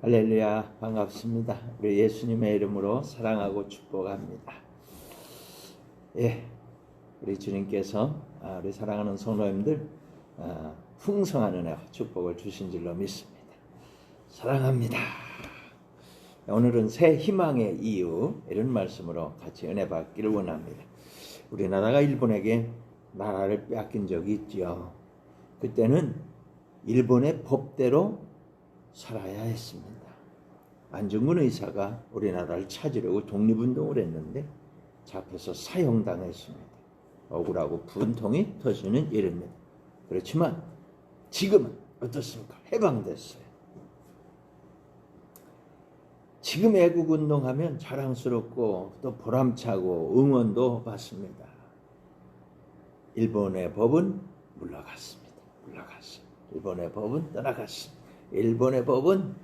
할렐루야, 반갑습니다. 우리 예수님의 이름으로 사랑하고 축복합니다. 우리 주님께서 우리 사랑하는 성도님들 풍성한 은혜와 축복을 주신 줄로 믿습니다. 사랑합니다. 오늘은 새 희망의 이유, 이런 말씀으로 같이 은혜 받기를 원합니다. 우리나라가 일본에게 나라를 빼앗긴 적이 있죠. 그때는 일본의 법대로 살아야 했습니다. 안중근 의사가 우리나라를 찾으려고 독립운동을 했는데 잡혀서 사형당했습니다. 억울하고 분통이 터지는 일입니다. 그렇지만 지금은 어떻습니까? 해방됐어요. 지금 애국운동하면 자랑스럽고 또 보람차고 응원도 받습니다. 일본의 법은 물러갔습니다. 물러갔어요. 일본의 법은 떠나갔습니다. 일본의 법은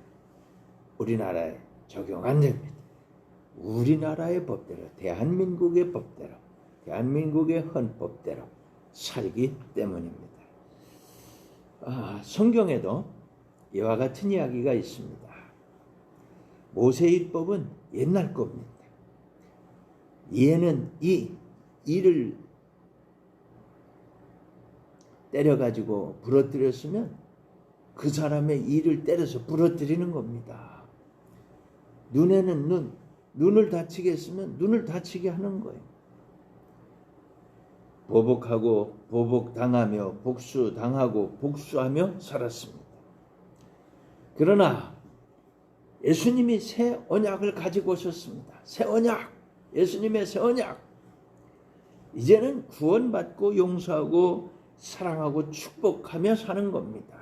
우리나라에 적용 안 됩니다. 우리나라의 법대로, 대한민국의 법대로, 대한민국의 헌법대로 살기 때문입니다. 성경에도 이와 같은 이야기가 있습니다. 모세율법은 옛날 겁니다. 얘는 이를 때려가지고 부러뜨렸으면 그 사람의 이를 때려서 부러뜨리는 겁니다. 눈에는 눈을 다치게 했으면 눈을 다치게 하는 거예요. 보복하고 보복당하며 복수당하고 복수하며 살았습니다. 그러나 예수님이 새 언약을 가지고 오셨습니다. 새 언약, 예수님의 새 언약. 이제는 구원받고 용서하고 사랑하고 축복하며 사는 겁니다.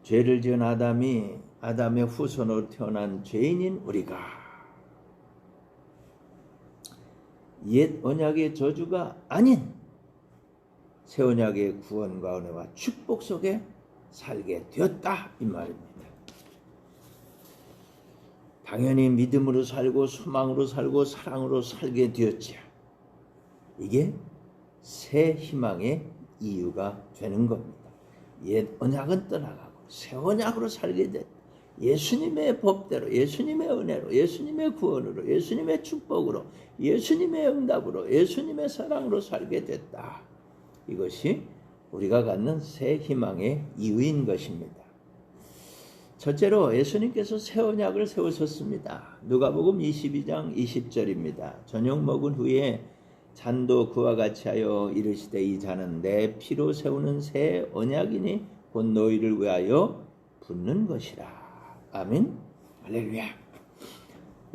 죄를 지은 아담의 후손으로 태어난 죄인인 우리가 옛 언약의 저주가 아닌 새 언약의 구원과 은혜와 축복 속에 살게 되었다, 이 말입니다. 당연히 믿음으로 살고 소망으로 살고 사랑으로 살게 되었지요. 이게 새 희망의 이유가 되는 겁니다. 옛 언약은 떠나가고 새 언약으로 살게 됐다. 예수님의 법대로, 예수님의 은혜로, 예수님의 구원으로, 예수님의 축복으로, 예수님의 응답으로, 예수님의 사랑으로 살게 됐다. 이것이 우리가 갖는 새 희망의 이유인 것입니다. 첫째로 예수님께서 새 언약을 세우셨습니다. 누가복음 22장 20절입니다. 저녁 먹은 후에 잔도 그와 같이 하여 이르시되 이 잔은 내 피로 세우는 새 언약이니 곧 너희를 위하여 붓는 것이라. 아멘. 할렐루야.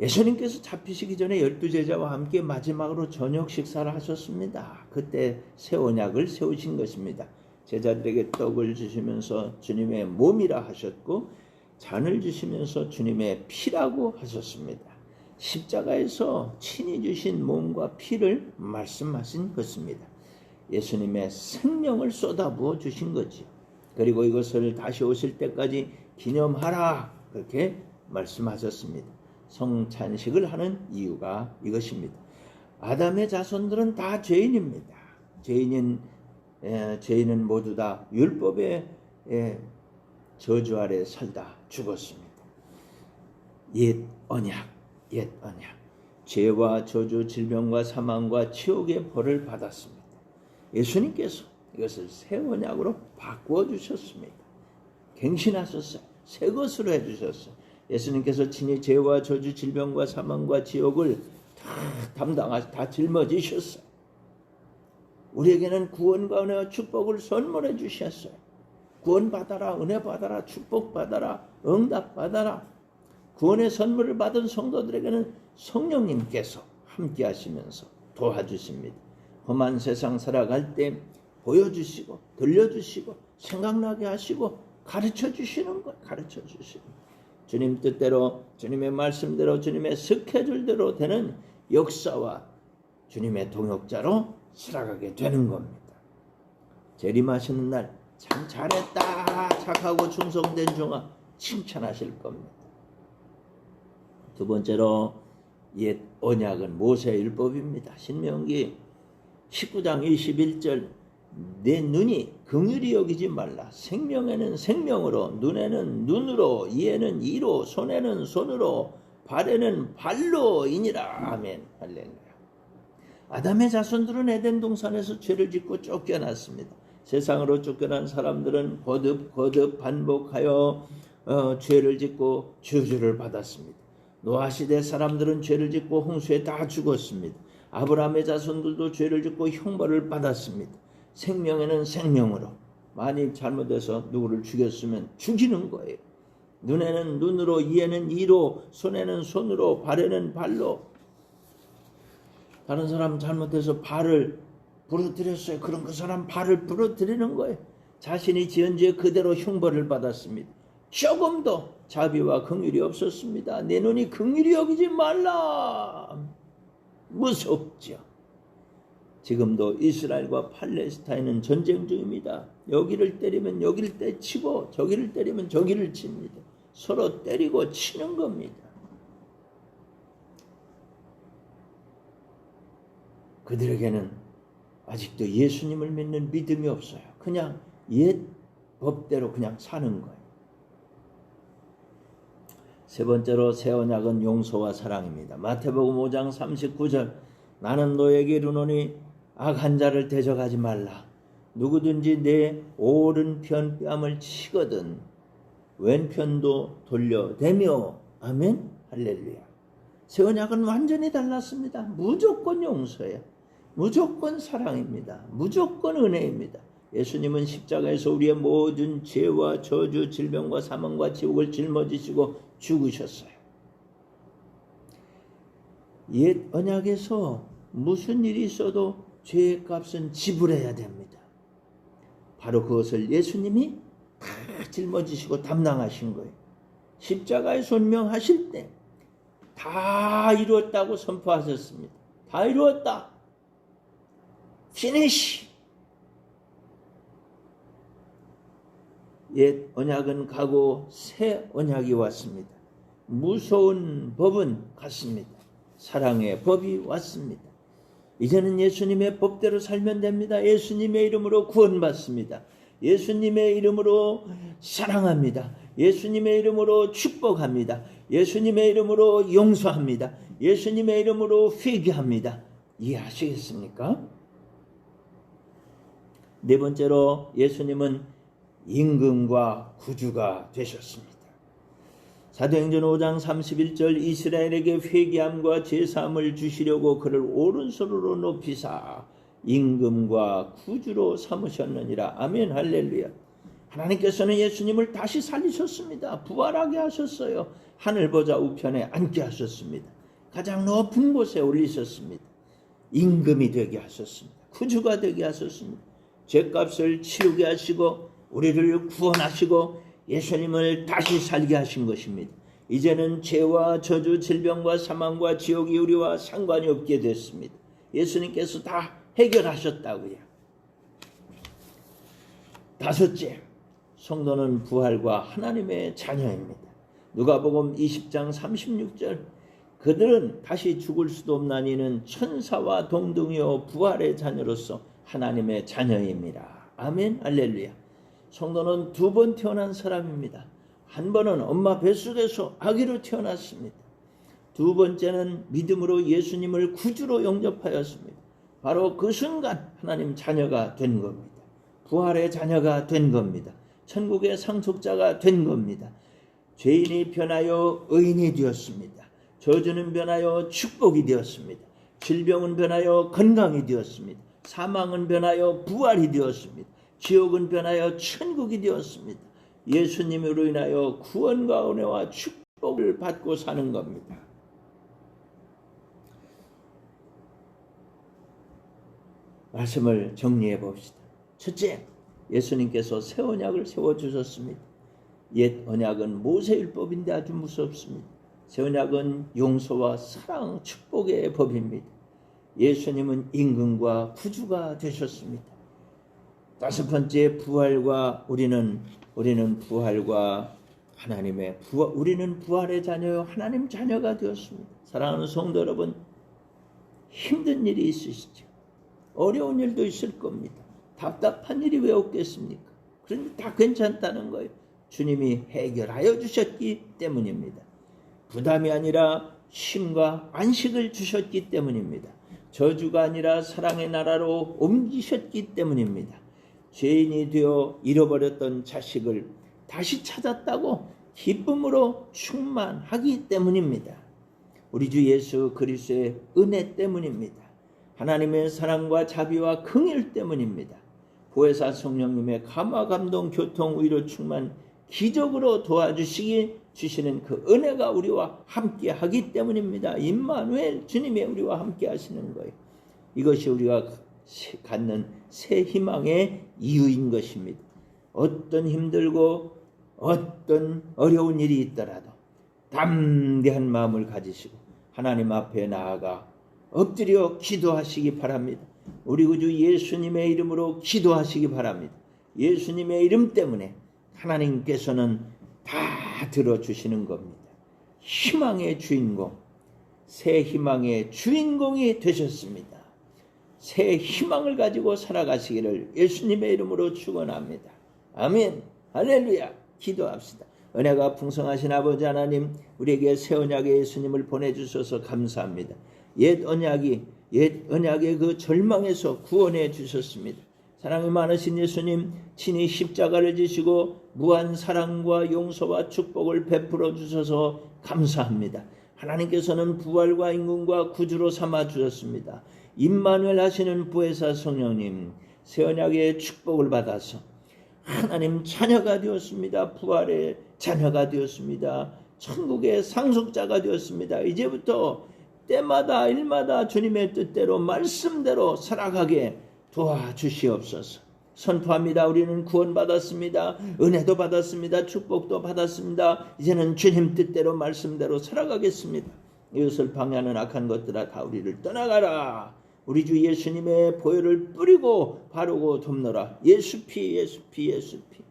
예수님께서 잡히시기 전에 12제자와 함께 마지막으로 저녁 식사를 하셨습니다. 그때 새 언약을 세우신 것입니다. 제자들에게 떡을 주시면서 주님의 몸이라 하셨고 잔을 주시면서 주님의 피라고 하셨습니다. 십자가에서 친히 주신 몸과 피를 말씀하신 것입니다. 예수님의 생명을 쏟아부어 주신 거지요. 그리고 이것을 다시 오실 때까지 기념하라, 그렇게 말씀하셨습니다. 성찬식을 하는 이유가 이것입니다. 아담의 자손들은 다 죄인입니다. 죄인은 모두 다 율법의 저주 아래 살다 죽었습니다. 옛 언약. 죄와 저주, 질병과 사망과 지옥의 벌을 받았습니다. 예수님께서 이것을 새 언약으로 바꾸어 주셨습니다. 갱신하셨어요. 새 것으로 해주셨어요. 예수님께서 친히 죄와 저주, 질병과 사망과 지옥을 다 짊어지셨어요. 우리에게는 구원과 은혜와 축복을 선물해 주셨어요. 구원 받아라, 은혜 받아라, 축복 받아라, 응답 받아라. 구원의 선물을 받은 성도들에게는 성령님께서 함께 하시면서 도와주십니다. 험한 세상 살아갈 때 보여주시고 들려주시고 생각나게 하시고 가르쳐 주시는 거예요. 가르쳐 주시는 거예요. 주님 뜻대로, 주님의 말씀대로, 주님의 스케줄대로 되는 역사와 주님의 동역자로 살아가게 되는 겁니다. 재림하시는 날 참 잘했다, 착하고 충성된 종아, 칭찬하실 겁니다. 두 번째로 옛 언약은 모세의 율법입니다. 신명기 19장 21절 내 눈이 긍휼히 여기지 말라. 생명에는 생명으로, 눈에는 눈으로, 이에는 이로, 손에는 손으로, 발에는 발로이니라. 아멘. 할렐루야. 아담의 자손들은 에덴 동산에서 죄를 짓고 쫓겨났습니다. 세상으로 쫓겨난 사람들은 거듭 반복하여 죄를 짓고 저주를 받았습니다. 노아 시대 사람들은 죄를 짓고 홍수에 다 죽었습니다. 아브라함의 자손들도 죄를 짓고 형벌을 받았습니다. 생명에는 생명으로, 만일 잘못해서 누구를 죽였으면 죽이는 거예요. 눈에는 눈으로, 이에는 이로, 손에는 손으로, 발에는 발로. 다른 사람 잘못해서 발을 부러뜨렸어요. 그럼 그 사람 발을 부러뜨리는 거예요. 자신이 지은 죄 그대로 형벌을 받았습니다. 조금도 자비와 긍휼이 없었습니다. 내 눈이 긍휼히 여기지 말라. 무섭죠. 지금도 이스라엘과 팔레스타인은 전쟁 중입니다. 여기를 때리면 여기를 때치고, 저기를 때리면 저기를 칩니다. 서로 때리고 치는 겁니다. 그들에게는 아직도 예수님을 믿는 믿음이 없어요. 그냥 옛 법대로 그냥 사는 거예요. 세 번째로 새 언약은 용서와 사랑입니다. 마태복음 5장 39절, 나는 너에게 이르노니 악한 자를 대적하지 말라. 누구든지 내 오른편 뺨을 치거든 왼편도 돌려대며. 아멘. 할렐루야. 새 언약은 완전히 달랐습니다. 무조건 용서예요. 무조건 사랑입니다. 무조건 은혜입니다. 예수님은 십자가에서 우리의 모든 죄와 저주, 질병과 사망과 지옥을 짊어지시고 죽으셨어요. 옛 언약에서 무슨 일이 있어도 죄의 값은 지불해야 됩니다. 바로 그것을 예수님이 다 짊어지시고 담당하신 거예요. 십자가에 손명하실 때 다 이루었다고 선포하셨습니다. 다 이루었다. 피니시. 옛 언약은 가고 새 언약이 왔습니다. 무서운 법은 갔습니다. 사랑의 법이 왔습니다. 이제는 예수님의 법대로 살면 됩니다. 예수님의 이름으로 구원받습니다. 예수님의 이름으로 사랑합니다. 예수님의 이름으로 축복합니다. 예수님의 이름으로 용서합니다. 예수님의 이름으로 회개합니다. 이해하시겠습니까? 네 번째로 예수님은 임금과 구주가 되셨습니다. 사도행전 5장 31절, 이스라엘에게 회개함과 제사함을 주시려고 그를 오른손으로 높이사 임금과 구주로 삼으셨느니라. 아멘. 할렐루야. 하나님께서는 예수님을 다시 살리셨습니다. 부활하게 하셨어요. 하늘 보좌 우편에 앉게 하셨습니다. 가장 높은 곳에 올리셨습니다. 임금이 되게 하셨습니다. 구주가 되게 하셨습니다. 죄값을 치르게 하시고 우리를 구원하시고 예수님을 다시 살게 하신 것입니다. 이제는 죄와 저주, 질병과 사망과 지옥이 우리와 상관이 없게 됐습니다. 예수님께서 다 해결하셨다고요. 다섯째, 성도는 부활과 하나님의 자녀입니다. 누가복음 20장 36절, 그들은 다시 죽을 수도 없나니는 천사와 동등이요 부활의 자녀로서 하나님의 자녀입니다. 아멘. 할렐루야. 성도는 두 번 태어난 사람입니다. 한 번은 엄마 뱃속에서 아기로 태어났습니다. 두 번째는 믿음으로 예수님을 구주로 영접하였습니다. 바로 그 순간 하나님 자녀가 된 겁니다. 부활의 자녀가 된 겁니다. 천국의 상속자가 된 겁니다. 죄인이 변하여 의인이 되었습니다. 저주는 변하여 축복이 되었습니다. 질병은 변하여 건강이 되었습니다. 사망은 변하여 부활이 되었습니다. 지옥은 변하여 천국이 되었습니다. 예수님으로 인하여 구원과 은혜와 축복을 받고 사는 겁니다. 말씀을 정리해 봅시다. 첫째, 예수님께서 새 언약을 세워주셨습니다. 옛 언약은 모세율법인데 아주 무섭습니다. 새 언약은 용서와 사랑, 축복의 법입니다. 예수님은 임금과 구주가 되셨습니다. 다섯 번째, 부활과 우리는 부활과 하나님의 우리는 부활의 자녀요 하나님 자녀가 되었습니다. 사랑하는 성도 여러분, 힘든 일이 있으시죠. 어려운 일도 있을 겁니다. 답답한 일이 왜 없겠습니까? 그런데 다 괜찮다는 거예요. 주님이 해결하여 주셨기 때문입니다. 부담이 아니라 쉼과 안식을 주셨기 때문입니다. 저주가 아니라 사랑의 나라로 옮기셨기 때문입니다. 죄인이 되어 잃어버렸던 자식을 다시 찾았다고 기쁨으로 충만하기 때문입니다. 우리 주 예수 그리스도의 은혜 때문입니다. 하나님의 사랑과 자비와 긍휼 때문입니다. 보혜사 성령님의 감화 감동 교통 위로 충만 기적으로 도와주시기 주시는 그 은혜가 우리와 함께 하기 때문입니다. 임마누엘 주님이 우리와 함께 하시는 거예요. 이것이 우리가 갖는 새 희망의 이유인 것입니다. 어떤 힘들고 어떤 어려운 일이 있더라도 담대한 마음을 가지시고 하나님 앞에 나아가 엎드려 기도하시기 바랍니다. 우리 구주 예수님의 이름으로 기도하시기 바랍니다. 예수님의 이름 때문에 하나님께서는 다 들어주시는 겁니다. 희망의 주인공, 새 희망의 주인공이 되셨습니다. 새 희망을 가지고 살아가시기를 예수님의 이름으로 축원합니다. 아멘. 할렐루야. 기도합시다. 은혜가 풍성하신 아버지 하나님, 우리에게 새 언약의 예수님을 보내주셔서 감사합니다. 옛 언약의 그 절망에서 구원해 주셨습니다. 사랑이 많으신 예수님, 친히 십자가를 지시고 무한 사랑과 용서와 축복을 베풀어 주셔서 감사합니다. 하나님께서는 부활과 인군과 구주로 삼아 주셨습니다. 임마누엘 하시는 보혜사 성령님, 새 언약의 축복을 받아서 하나님 자녀가 되었습니다. 부활의 자녀가 되었습니다. 천국의 상속자가 되었습니다. 이제부터 때마다 일마다 주님의 뜻대로 말씀대로 살아가게 도와주시옵소서. 선포합니다. 우리는 구원받았습니다. 은혜도 받았습니다. 축복도 받았습니다. 이제는 주님 뜻대로 말씀대로 살아가겠습니다. 이것을 방해하는 악한 것들아 다 우리를 떠나가라. 우리 주 예수님의 보혈을 뿌리고 바르고 돕노라. 예수피 예수피 예수피.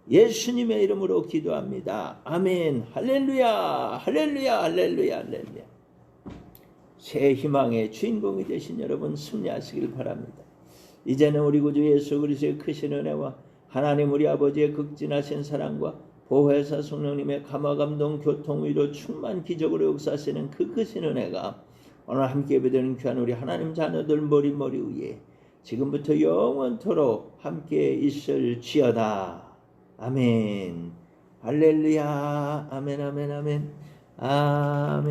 예수님의 이름으로 기도합니다. 아멘. 할렐루야 할렐루야 할렐루야 할렐루야. 새 희망의 주인공이 되신 여러분 승리하시길 바랍니다. 이제는 우리 구주 예수 그리스도의 크신 은혜와 하나님 우리 아버지의 극진하신 사랑과 보혜사 성령님의 감화 감동 교통 위로 충만 기적으로 역사하시는 그 크신 은혜가 오늘 함께 예배되는 귀한 우리 하나님 자녀들 머리 위에 지금부터 영원토록 함께 있을지어다. 아멘. 할렐루야. 아멘 아멘 아멘. 아멘.